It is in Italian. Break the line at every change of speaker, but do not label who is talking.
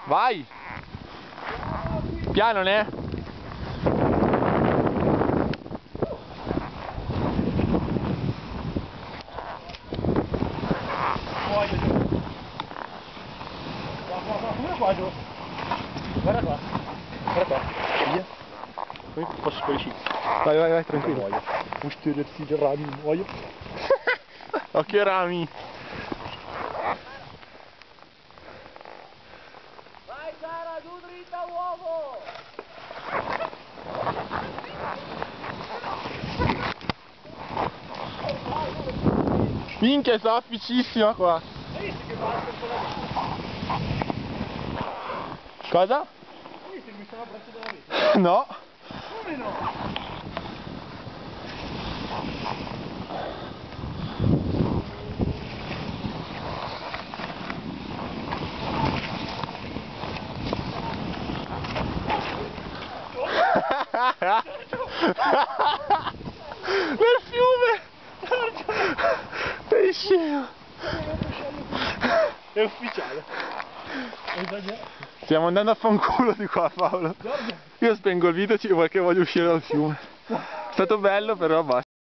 Vai! Piano, ne?
Guarda qua giù. Guarda qua. Guarda qua. Via. Poi posso uscire.
Vai, tranquillo.
Un styrezzi di rami, muoio.
Occhio rami.
Vai Sara, giù dritta uovo!
Minchia, è sofficissima qua.
Hai visto che basta un po' la vita?
Cosa?
Hai visto che mi stava abbracciando la vita?
No.
Come no?
Nel fiume! Sei scemo!
È ufficiale. Hai esagerato.
Stiamo andando a fanculo di qua, Paolo. Io spengo il video perché voglio uscire dal fiume. È stato bello, però basta.